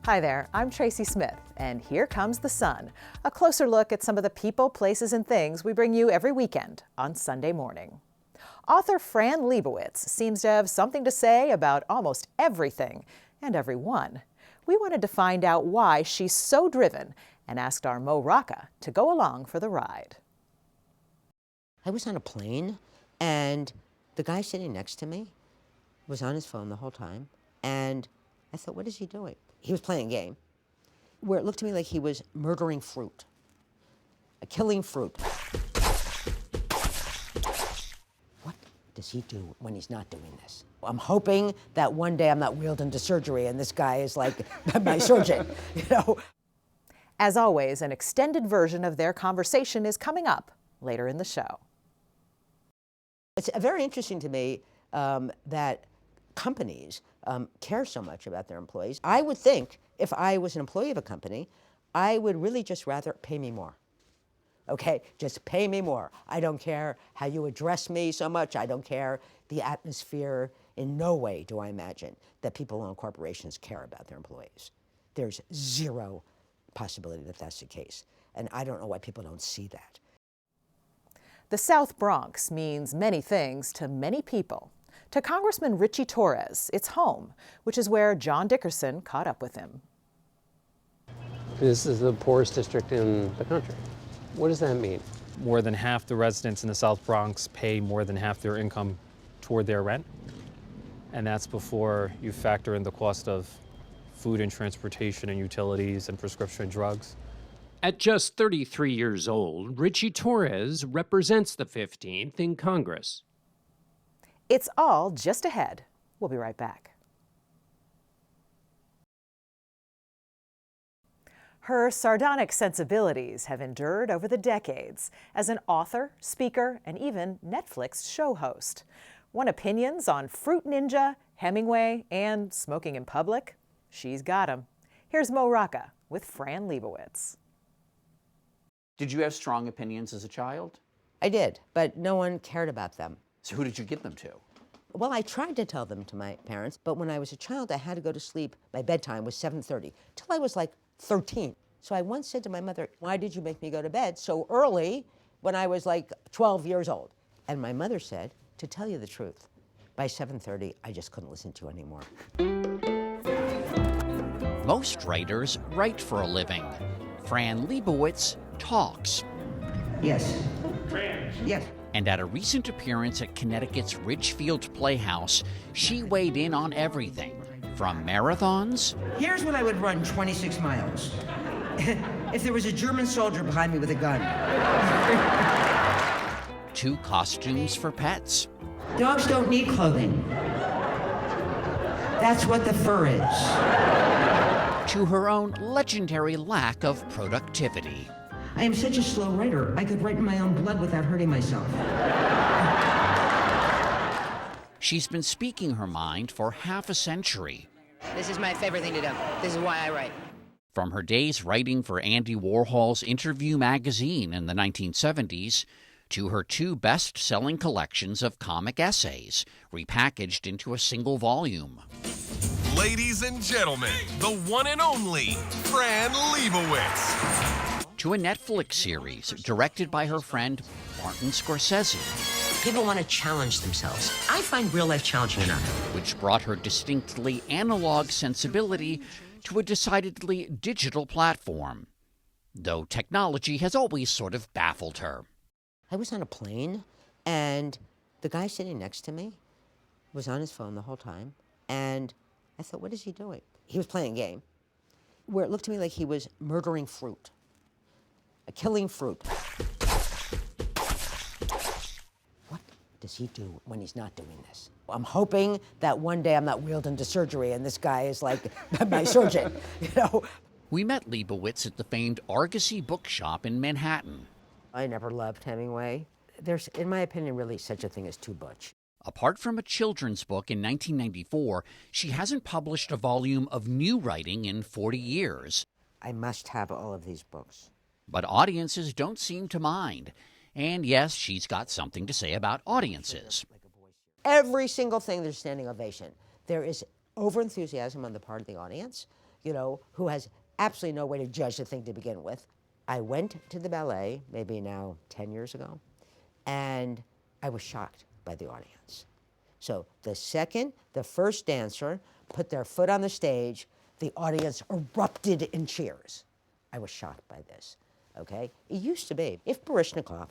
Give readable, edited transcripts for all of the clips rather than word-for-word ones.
Hi there, I'm Tracy Smith, and here comes the sun, a closer look at some of the people, places, and things we bring you every weekend on Sunday morning. Author Fran Lebowitz seems to have something to say about almost everything and everyone. We wanted to find out why she's so driven and asked our Mo Rocca to go along for the ride. I was on a plane, and the guy sitting next to me was on his phone the whole time, and I thought, what is he doing? He was playing a game where it looked to me like he was murdering fruit, killing fruit. What does he do when he's not doing this? I'm hoping that one day I'm not wheeled into surgery and this guy is like my surgeon, you know? As always, an extended version of their conversation is coming up later in the show. It's very interesting to me that companies care so much about their employees. I would think if I was an employee of a company, I would really just rather pay me more. Okay, just pay me more. I don't care how you address me so much. I don't care the atmosphere. In no way do I imagine that people who own corporations care about their employees. There's zero possibility that that's the case. And I don't know why people don't see that. The South Bronx means many things to many people. To Congressman Ritchie Torres, it's home, which is where John Dickerson caught up with him. This is the poorest district in the country. What does that mean? More than half the residents in the South Bronx pay more than half their income toward their rent. And that's before you factor in the cost of food and transportation and utilities and prescription drugs. At just 33 years old, Ritchie Torres represents the 15th in Congress. It's all just ahead. We'll be right back. Her sardonic sensibilities have endured over the decades as an author, speaker, and even Netflix show host. Want opinions on Fruit Ninja, Hemingway, and smoking in public? She's got 'em. Here's Mo Rocca with Fran Lebowitz. Did you have strong opinions as a child? I did, but no one cared about them. So who did you give them to? Well, I tried to tell them to my parents, but when I was a child, I had to go to sleep. My bedtime was 7:30, till I was like 13. So I once said to my mother, why did you make me go to bed so early when I was like 12 years old? And my mother said, to tell you the truth, by 7:30, I just couldn't listen to you anymore. Most writers write for a living. Fran Lebowitz talks. Yes. Yes. And at a recent appearance at Connecticut's Ridgefield Playhouse, she weighed in on everything from marathons. Here's what I would run 26 miles. If there was a German soldier behind me with a gun. To costumes for pets. Dogs don't need clothing. That's what the fur is. To her own legendary lack of productivity. I am such a slow writer, I could write in my own blood without hurting myself. She's been speaking her mind for half a century. This is my favorite thing to do. This is why I write. From her days writing for Andy Warhol's Interview magazine in the 1970s, to her two best-selling collections of comic essays, repackaged into a single volume. Ladies and gentlemen, the one and only Fran Lebowitz. To a Netflix series directed by her friend Martin Scorsese. People want to challenge themselves. I find real life challenging enough. Which brought her distinctly analog sensibility to a decidedly digital platform. Though technology has always sort of baffled her. I was on a plane, and the guy sitting next to me was on his phone the whole time, and I thought, what is he doing? He was playing a game where it looked to me like he was murdering fruit, killing fruit. What does he do when he's not doing this? I'm hoping that one day I'm not wheeled into surgery and this guy is like my surgeon, you know? We met Lebowitz at the famed Argosy bookshop in Manhattan. I never loved Hemingway. There's, in my opinion, really such a thing as too butch. Apart from a children's book in 1994, she hasn't published a volume of new writing in 40 years. I must have all of these books. But audiences don't seem to mind. And yes, she's got something to say about audiences. Every single thing, there's standing ovation. There is over-enthusiasm on the part of the audience. who has absolutely no way to judge the thing to begin with. I went to the ballet, maybe now 10 years ago, and I was shocked by the audience. So the second the first dancer put their foot on the stage, the audience erupted in cheers. I was shocked by this, okay? It used to be, if Baryshnikov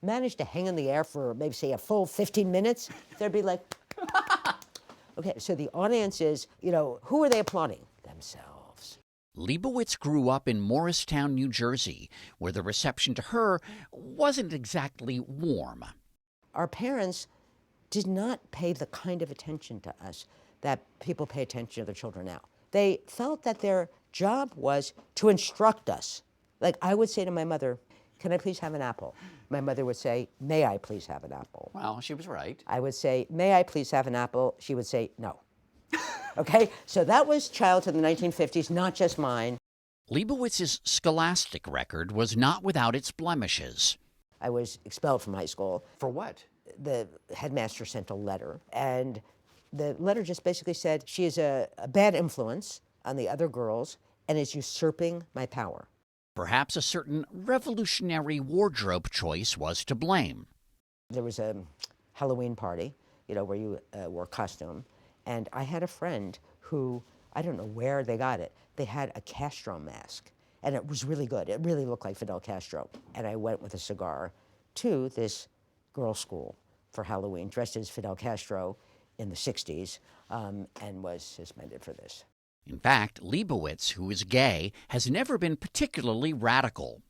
managed to hang in the air for maybe, say, a full 15 minutes, they'd be like, okay, so the audience is, who are they applauding? Themselves. Lebowitz grew up in Morristown, New Jersey, where the reception to her wasn't exactly warm. Our parents did not pay the kind of attention to us that people pay attention to their children now. They felt that their job was to instruct us. Like I would say to my mother, "Can I please have an apple?" My mother would say, "May I please have an apple?" Well, she was right. I would say, "May I please have an apple?" She would say, "No." Okay, so that was childhood in the 1950s, not just mine. Leibowitz's scholastic record was not without its blemishes. I was expelled from high school. For what? The headmaster sent a letter, and the letter just basically said, she is a bad influence on the other girls and is usurping my power. Perhaps a certain revolutionary wardrobe choice was to blame. There was a Halloween party, where you wore a costume, and I had a friend who, I don't know where they got it, they had a Castro mask, and it was really good. It really looked like Fidel Castro. And I went with a cigar to this girls' school for Halloween, dressed as Fidel Castro in the 60s, and was suspended for this. In fact, Lebowitz, who is gay, has never been particularly radical.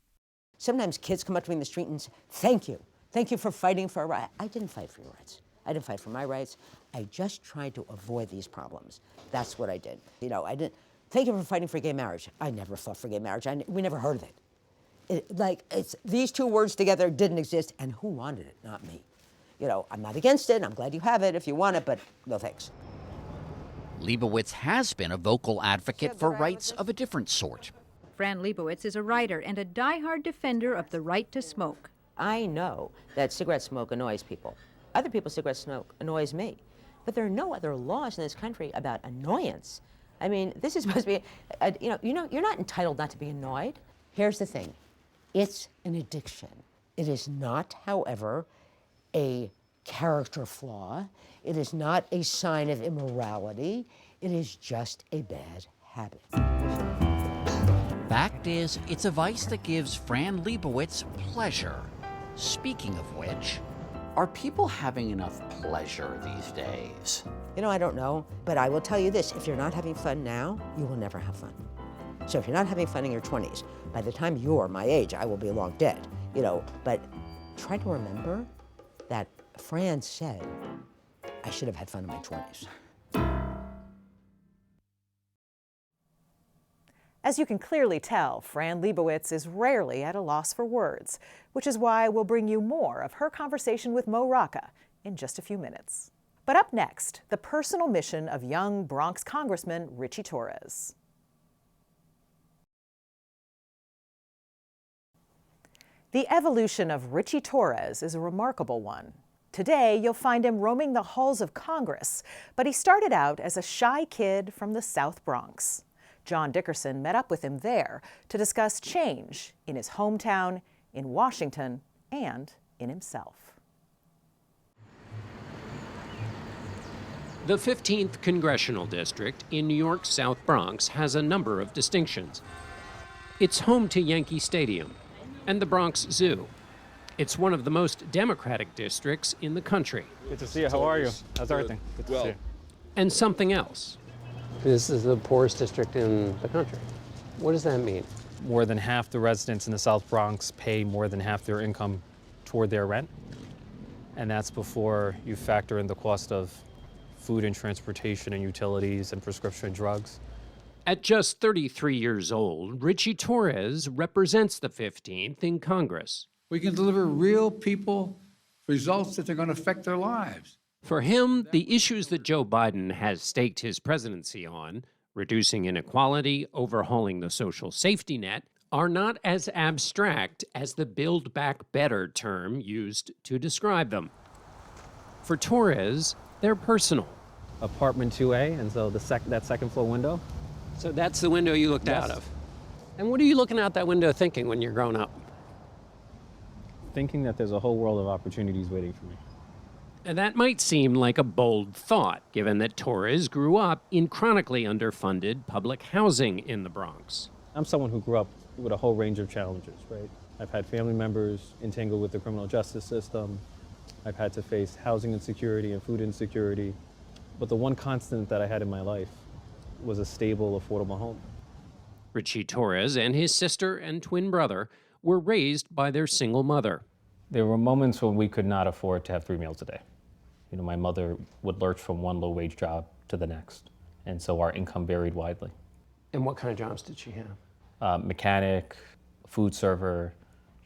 Sometimes kids come up to me in the street and say, "Thank you. Thank you for fighting for our rights." I didn't fight for your rights. I didn't fight for my rights. I just tried to avoid these problems. That's what I did. I didn't. Thank you for fighting for gay marriage. I never fought for gay marriage. We never heard of it. It's these two words together didn't exist, and who wanted it? Not me. I'm not against it. I'm glad you have it if you want it, but no thanks. Lebowitz has been a vocal advocate for rights of a different sort. Fran Lebowitz is a writer and a diehard defender of the right to smoke. I know that cigarette smoke annoys people. Other people's cigarette smoke annoys me. But there are no other laws in this country about annoyance. I mean, this is supposed to be, you're not entitled not to be annoyed. Here's the thing. It's an addiction. It is not, however, a character flaw. It is not a sign of immorality. It is just a bad habit. Fact is, it's a vice that gives Fran Lebowitz pleasure. Speaking of which, are people having enough pleasure these days? I don't know, but I will tell you this. If you're not having fun now, you will never have fun. So if you're not having fun in your 20s, by the time you're my age, I will be long dead. But try to remember that Fran said, I should have had fun in my 20s. As you can clearly tell, Fran Lebowitz is rarely at a loss for words, which is why we'll bring you more of her conversation with Mo Rocca in just a few minutes. But up next, the personal mission of young Bronx Congressman Ritchie Torres. The evolution of Ritchie Torres is a remarkable one. Today, you'll find him roaming the halls of Congress, but he started out as a shy kid from the South Bronx. John Dickerson met up with him there to discuss change in his hometown, in Washington, and in himself. The 15th Congressional District in New York's South Bronx has a number of distinctions. It's home to Yankee Stadium and the Bronx Zoo. It's one of the most democratic districts in the country. Good to see you. How are you? How's everything? Good to see you. And something else. This is the poorest district in the country. What does that mean? More than half the residents in the South Bronx pay more than half their income toward their rent. And that's before you factor in the cost of food and transportation and utilities and prescription drugs. At just 33 years old, Ritchie Torres represents the 15th in Congress. We can deliver real people results that are going to affect their lives. For him, the issues that Joe Biden has staked his presidency on, reducing inequality, overhauling the social safety net, are not as abstract as the Build Back Better term used to describe them. For Torres, they're personal. Apartment 2A, and so that second floor window, So that's the window you looked out Yes. of. And what are you looking out that window thinking when you're growing up? Thinking that there's a whole world of opportunities waiting for me. And that might seem like a bold thought, given that Torres grew up in chronically underfunded public housing in the Bronx. I'm someone who grew up with a whole range of challenges, right? I've had family members entangled with the criminal justice system. I've had to face housing insecurity and food insecurity. But the one constant that I had in my life was a stable, affordable home. Ritchie Torres and his sister and twin brother were raised by their single mother. There were moments when we could not afford to have 3 meals a day. You know, my mother would lurch from one low-wage job to the next, and so our income varied widely. And what kind of jobs did she have? Mechanic, food server,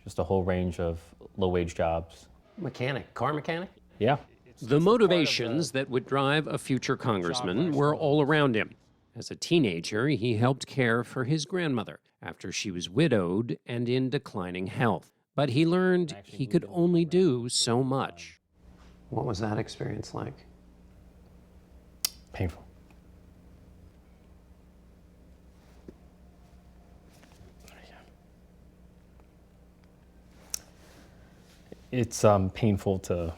just a whole range of low-wage jobs. Mechanic, car mechanic? Yeah. The motivations that would drive a future congressman were all around him. As a teenager, he helped care for his grandmother after she was widowed and in declining health. But he learned he could only do so much. What was that experience like? Painful. It's painful to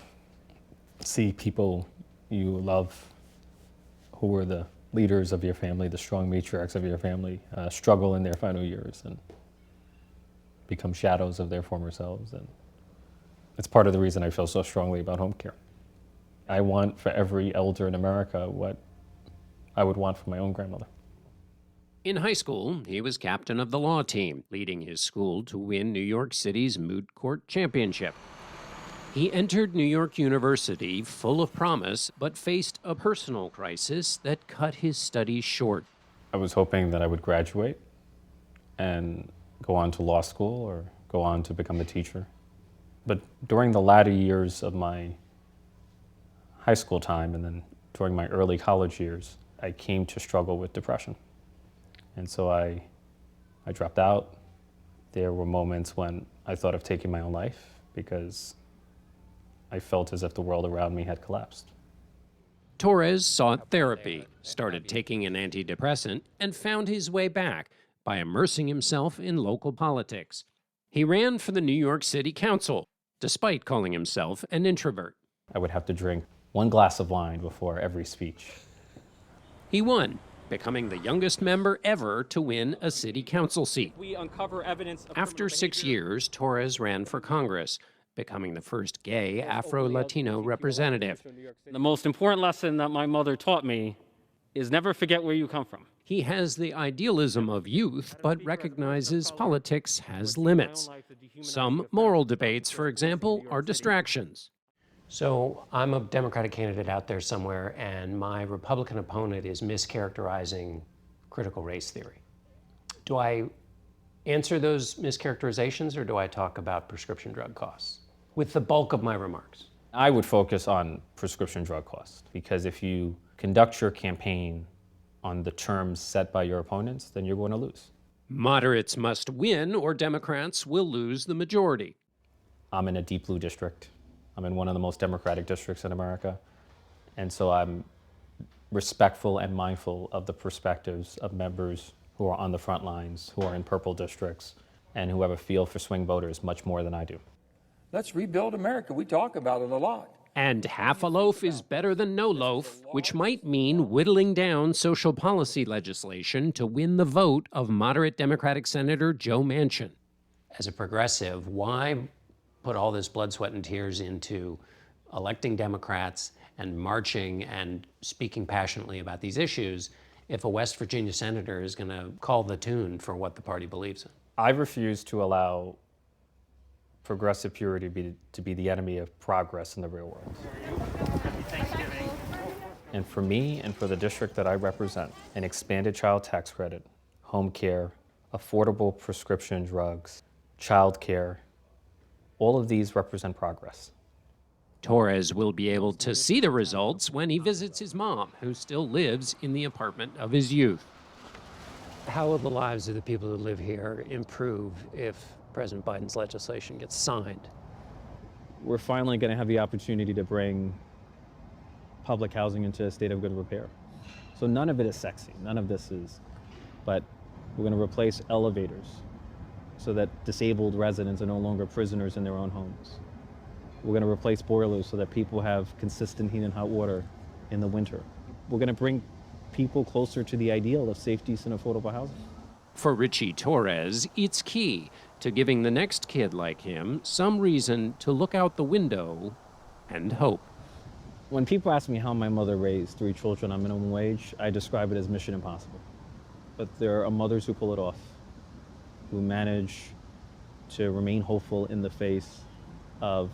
see people you love who were the leaders of your family, the strong matriarchs of your family, struggle in their final years and become shadows of their former selves. And it's part of the reason I feel so strongly about home care. I want for every elder in America what I would want for my own grandmother. In high school, he was captain of the law team, leading his school to win New York City's moot court championship. He entered New York University full of promise, but faced a personal crisis that cut his studies short. I was hoping that I would graduate and go on to law school or go on to become a teacher. But during the latter years of my high school time and then during my early college years, I came to struggle with depression. And so I dropped out. There were moments when I thought of taking my own life because I felt as if the world around me had collapsed. Torres sought therapy, started taking an antidepressant, and found his way back by immersing himself in local politics. He ran for the New York City Council, despite calling himself an introvert. I would have to drink 1 glass of wine before every speech. He won, becoming the youngest member ever to win a city council seat. We uncover evidence of After 6 years, Torres ran for Congress, becoming the first gay Afro-Latino representative. The most important lesson that my mother taught me is never forget where you come from. He has the idealism of youth, but recognizes politics has limits. Some moral debates, for example, are distractions. So I'm a Democratic candidate out there somewhere, and my Republican opponent is mischaracterizing critical race theory. Do I answer those mischaracterizations, or do I talk about prescription drug costs with the bulk of my remarks? I would focus on prescription drug costs, because if you conduct your campaign on the terms set by your opponents, then you're going to lose. Moderates must win, or Democrats will lose the majority. I'm in a deep blue district. I'm in one of the most democratic districts in America. And so I'm respectful and mindful of the perspectives of members who are on the front lines, who are in purple districts, and who have a feel for swing voters much more than I do. Let's rebuild America. We talk about it a lot. And half a loaf is better than no loaf, which might mean whittling down social policy legislation to win the vote of moderate Democratic Senator Joe Manchin. As a progressive, why put all this blood, sweat, and tears into electing Democrats and marching and speaking passionately about these issues if a West Virginia senator is going to call the tune for what the party believes in? I refuse to allow progressive purity to be the enemy of progress in the real world. Happy Thanksgiving. And for me and for the district that I represent, an expanded child tax credit, home care, affordable prescription drugs, child care, all of these represent progress. Torres will be able to see the results when he visits his mom, who still lives in the apartment of his youth. How will the lives of the people who live here improve if President Biden's legislation gets signed? We're finally going to have the opportunity to bring public housing into a state of good repair. So none of it is sexy. None of this is But we're going to replace elevators so that disabled residents are no longer prisoners in their own homes. We're going to replace boilers so that people have consistent heat and hot water in the winter. We're going to bring people closer to the ideal of safe, decent, affordable housing. For Ritchie Torres, it's key to giving the next kid like him some reason to look out the window and hope. When people ask me how my mother raised 3 children on minimum wage, I describe it as mission impossible. But there are mothers who pull it off, who manage to remain hopeful in the face of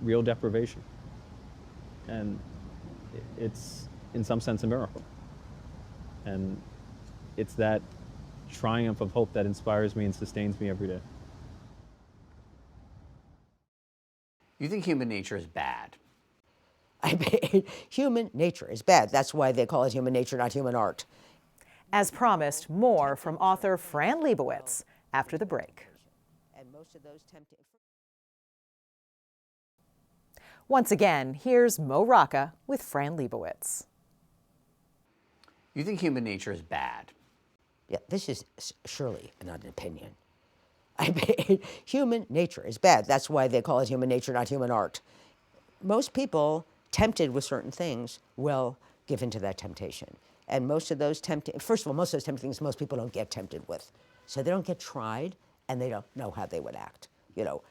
real deprivation. And it's, in some sense, a miracle. And it's that triumph of hope that inspires me and sustains me every day. You think human nature is bad? I mean, human nature is bad. That's why they call it human nature, not human art. As promised, more from author Fran Lebowitz after the break. And most of those tempting. Once again, here's Mo Rocca with Fran Lebowitz. You think human nature is bad? Yeah, this is surely not an opinion. I mean, human nature is bad. That's why they call it human nature, not human art. Most people tempted with certain things will give in to that temptation. And most of those first of all, most of those tempting things most people don't get tempted with. So they don't get tried and they don't know how they would act.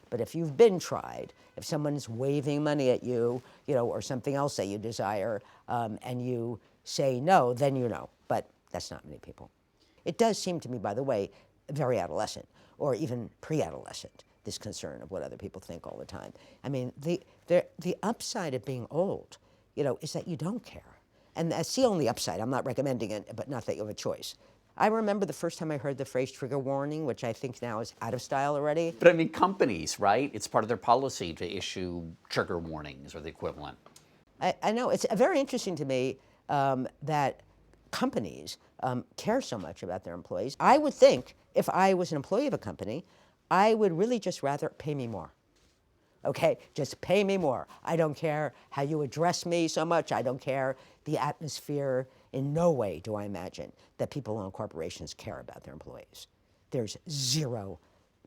But if you've been tried, if someone's waving money at you, or something else that you desire, and you say no, then you know. But that's not many people. It does seem to me, by the way, very adolescent, or even pre-adolescent, this concern of what other people think all the time. I mean, the upside of being old, is that you don't care. And that's the only upside. I'm not recommending it, but not that you have a choice. I remember the first time I heard the phrase trigger warning, which I think now is out of style already. But I mean, companies, right? It's part of their policy to issue trigger warnings or the equivalent. I know. It's very interesting to me that companies care so much about their employees. I would think if I was an employee of a company, I would really just rather pay me more. Okay, just pay me more. I don't care how you address me so much. I don't care the atmosphere. In no way do I imagine that people in corporations care about their employees. There's zero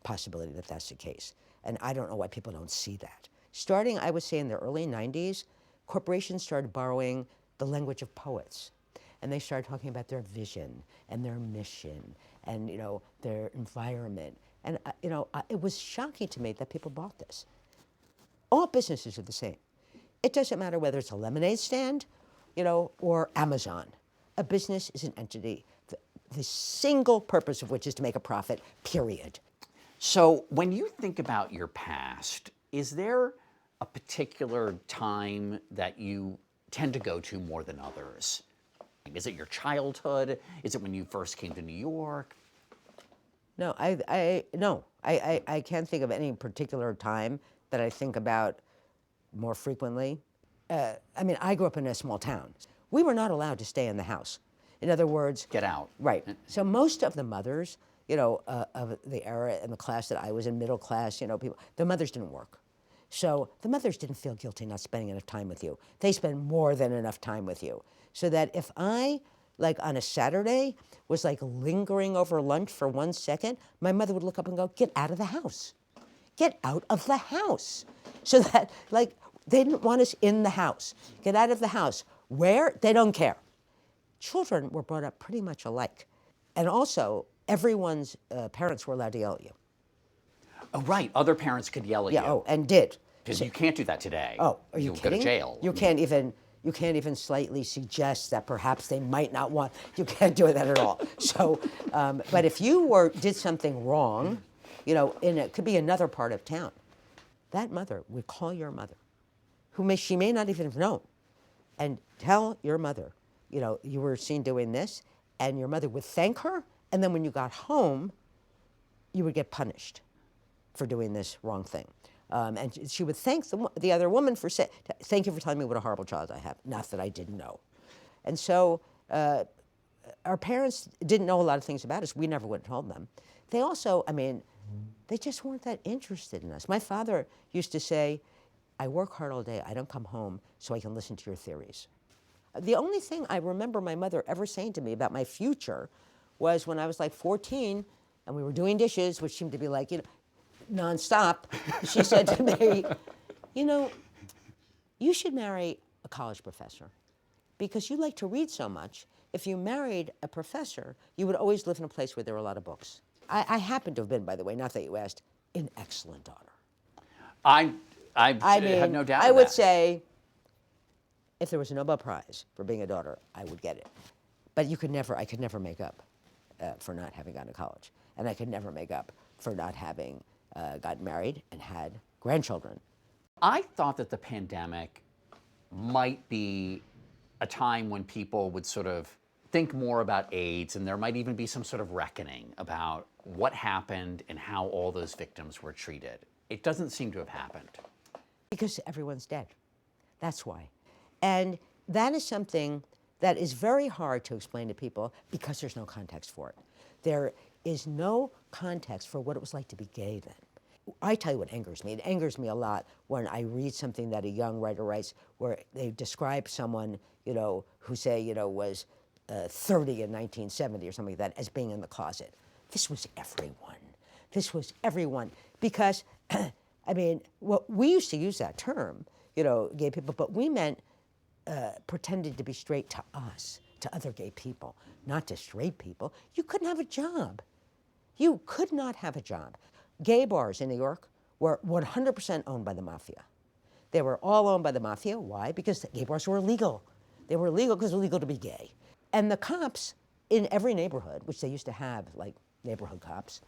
possibility that that's the case. And I don't know why people don't see that. Starting, I would say, in the early 90s, corporations started borrowing the language of poets. And they started talking about their vision and their mission and, their environment. And, it was shocking to me that people bought this. All businesses are the same. It doesn't matter whether it's a lemonade stand, or Amazon. A business is an entity, the single purpose of which is to make a profit, period. So when you think about your past, is there a particular time that you tend to go to more than others? Is it your childhood? Is it when you first came to New York? No, I can't think of any particular time that I think about more frequently. I grew up in a small town. We were not allowed to stay in the house. In other words, get out. Right. So most of the mothers, of the era and the class that I was in, middle class, people, the mothers didn't work. So the mothers didn't feel guilty not spending enough time with you. They spend more than enough time with you. So that if I, on a Saturday, was lingering over lunch for 1 second, my mother would look up and go, "Get out of the house. Get out of the house." So that, they didn't want us in the house. Get out of the house. Where? They don't care. Children were brought up pretty much alike. And also, everyone's parents were allowed to yell at you. Oh, right. Other parents could yell at you. Yeah, and did. Because you can't do that today. Oh, are you kidding? You'll go to jail. You can't even slightly suggest that perhaps they might not want, you can't do that at all. So, but if you did something wrong, it could be another part of town, that mother would call your mother, she may not even have known, and tell your mother, you were seen doing this, and your mother would thank her, and then when you got home, you would get punished for doing this wrong thing. And she would thank the other woman for saying, "Thank you for telling me what a horrible child I have." Not that I didn't know. And so our parents didn't know a lot of things about us. We never would have told them. They also, they just weren't that interested in us. My father used to say, "I work hard all day. I don't come home so I can listen to your theories." The only thing I remember my mother ever saying to me about my future was when I was like 14 and we were doing dishes, which seemed to be like, nonstop. She said to me, you should marry a college professor because you like to read so much. If you married a professor, you would always live in a place where there were a lot of books. I happen to have been, by the way, not that you asked, an excellent daughter. I have no doubt. I would say, if there was a Nobel Prize for being a daughter, I would get it. But I could never make up for not having gone to college, and I could never make up for not having gotten married and had grandchildren. I thought that the pandemic might be a time when people would sort of think more about AIDS, and there might even be some sort of reckoning about what happened and how all those victims were treated. It doesn't seem to have happened. Because everyone's dead. That's why. And that is something that is very hard to explain to people because there's no context for it. There is no context for what it was like to be gay then. I tell you what angers me. It angers me a lot when I read something that a young writer writes where they describe someone, who say, was 30 in 1970 or something like that as being in the closet. This was everyone. This was everyone. Because, we used to use that term, gay people, but we meant pretended to be straight to us, to other gay people, not to straight people. You couldn't have a job. You could not have a job. Gay bars in New York were 100% owned by the mafia. They were all owned by the mafia. Why? Because gay bars were illegal. They were illegal because it was illegal to be gay. And the cops in every neighborhood, which they used to have, like neighborhood cops,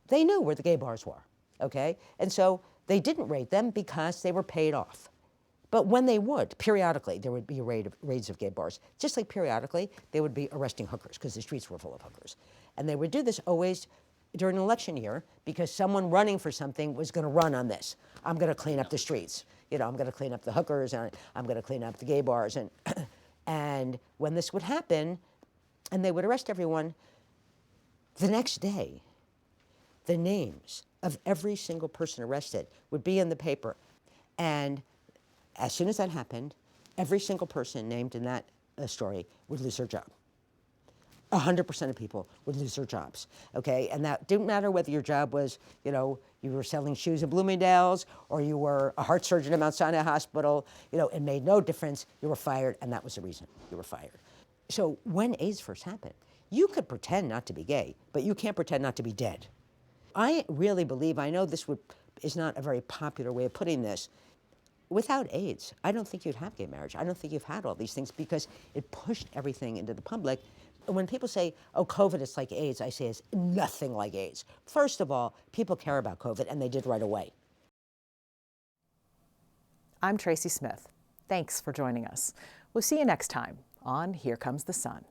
they knew where the gay bars were, okay? And so they didn't raid them because they were paid off. But when they would, periodically, there would be raids of gay bars. Just like periodically, they would be arresting hookers because the streets were full of hookers. And they would do this always during an election year because someone running for something was going to run on this. I'm going to clean up the streets. I'm going to clean up the hookers, and I'm going to clean up the gay bars. And when this would happen, and they would arrest everyone, the next day, the names of every single person arrested would be in the paper. And as soon as that happened, every single person named in that story would lose their job. 100% of people would lose their jobs, okay? And that didn't matter whether your job was, you were selling shoes at Bloomingdale's or you were a heart surgeon at Mount Sinai Hospital, it made no difference. You were fired, and that was the reason you were fired. So when AIDS first happened, you could pretend not to be gay, but you can't pretend not to be dead. I really believe, I know this is not a very popular way of putting this, without AIDS, I don't think you'd have gay marriage. I don't think you've had all these things because it pushed everything into the public. When people say, oh, COVID is like AIDS, I say it's nothing like AIDS. First of all, people care about COVID, and they did right away. I'm Tracy Smith. Thanks for joining us. We'll see you next time on Here Comes the Sun.